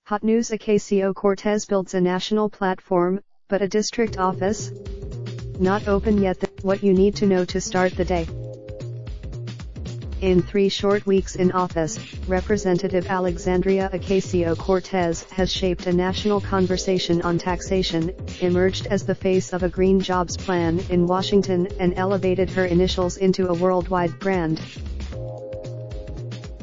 Hot news: Ocasio Cortez builds a national platform, but a district office? Not open yet. What you need to know to start the day. In 3 short weeks in office, Representative Alexandria Ocasio-Cortez has shaped a national conversation on taxation, emerged as the face of a green jobs plan in Washington, and elevated her initials into a worldwide brand.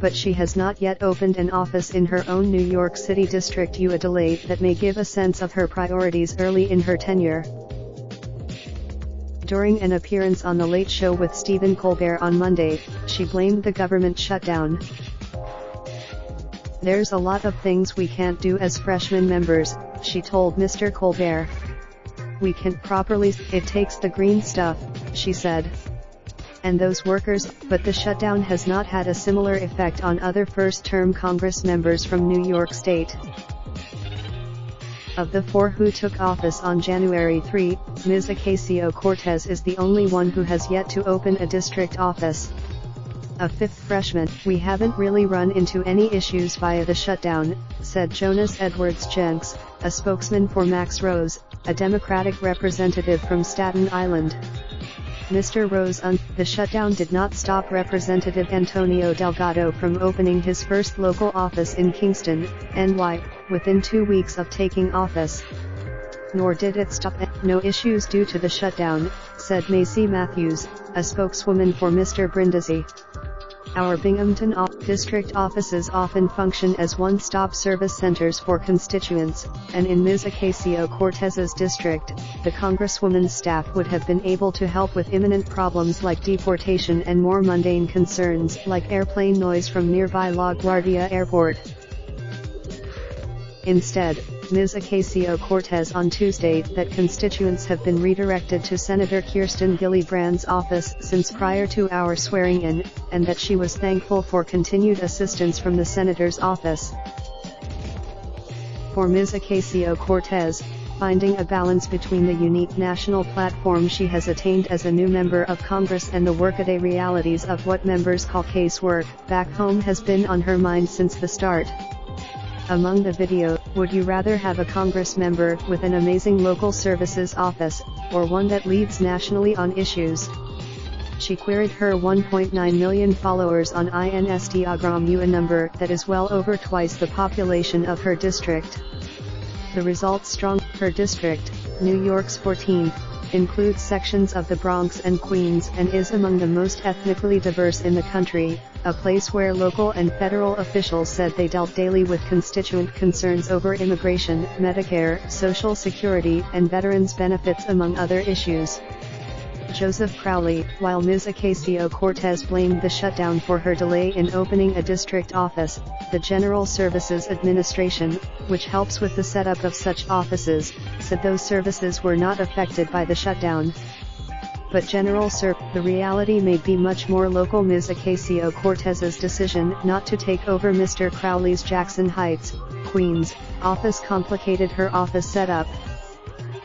But she has not yet opened an office in her own New York City district, a delay that may give a sense of her priorities early in her tenure. During an appearance on The Late Show with Stephen Colbert on Monday, she blamed the government shutdown. "There's a lot of things we can't do as freshman members," she told Mr. Colbert. "We can't properly, it takes the green stuff," she said. "And those workers," but the shutdown has not had a similar effect on other first-term Congress members from New York State. Of the 4 who took office on January 3, Ms. Ocasio-Cortez is the only one who has yet to open a district office. A 5th freshman, "We haven't really run into any issues via the shutdown," said Jonas Edwards-Jenks, a spokesman for Max Rose, a Democratic representative from Staten Island. Mr. Rose, the shutdown did not stop Representative Antonio Delgado from opening his first local office in Kingston, NY, within 2 weeks of taking office. Nor did it stop no issues due to the shutdown, said Macy Matthews, a spokeswoman for Mr. Brindisi. "Our Binghamton district offices often function as one-stop service centers for constituents, and in Ms. Ocasio-Cortez's district, the Congresswoman's staff would have been able to help with imminent problems like deportation and more mundane concerns like airplane noise from nearby LaGuardia Airport." Instead, Ms. Ocasio-Cortez on Tuesday that constituents have been redirected to Senator Kirsten Gillibrand's office since prior to our swearing-in, and that she was thankful for continued assistance from the senator's office. For Ms. Ocasio-Cortez, finding a balance between the unique national platform she has attained as a new member of Congress and the workaday realities of what members call casework back home has been on her mind since the start. Among the video, "Would you rather have a Congress member with an amazing local services office, or one that leads nationally on issues?" She queried her 1.9 million followers on Instagram, a number that is well over twice the population of her district. The results strong. Her district, New York's 14th, includes sections of the Bronx and Queens and is among the most ethnically diverse in the country, a place where local and federal officials said they dealt daily with constituent concerns over immigration, Medicare, Social Security, and veterans benefits among other issues. Joseph Crowley, while Ms. Ocasio-Cortez blamed the shutdown for her delay in opening a district office, the General Services Administration, which helps with the setup of such offices, said those services were not affected by the shutdown. But the reality may be much more local. Ms. Ocasio-Cortez's decision not to take over Mr. Crowley's Jackson Heights, Queens, office complicated her office setup.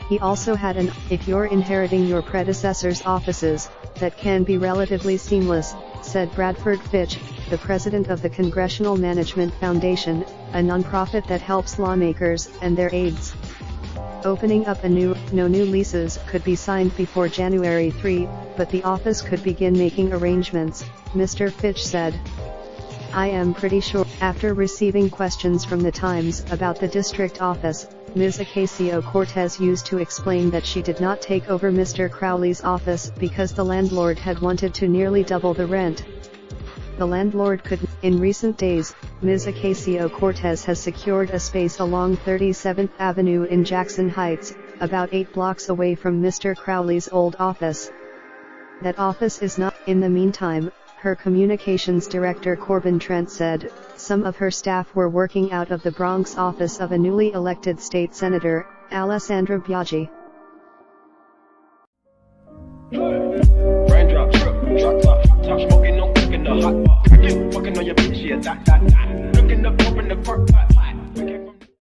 He also had "if you're inheriting your predecessor's offices, that can be relatively seamless," said Bradford Fitch, the president of the Congressional Management Foundation, a nonprofit that helps lawmakers and their aides. Opening up no new leases could be signed before January 3, but the office could begin making arrangements, Mr. Fitch said. "I am pretty sure." After receiving questions from the Times about the district office, Ms. Ocasio-Cortez used to explain that she did not take over Mr. Crowley's office because the landlord had wanted to nearly double the rent. The landlord could. In recent days, Ms. Ocasio-Cortez has secured a space along 37th Avenue in Jackson Heights, about 8 blocks away from Mr. Crowley's old office. That office is not. In the meantime, her communications director Corbin Trent said, some of her staff were working out of the Bronx office of a newly elected state senator, Alessandra Biaggi. Raindrop, drop top, top smoking, no cooking the hot pot. Fucking on your bitch, yeah, that. Looking up, open the park pot.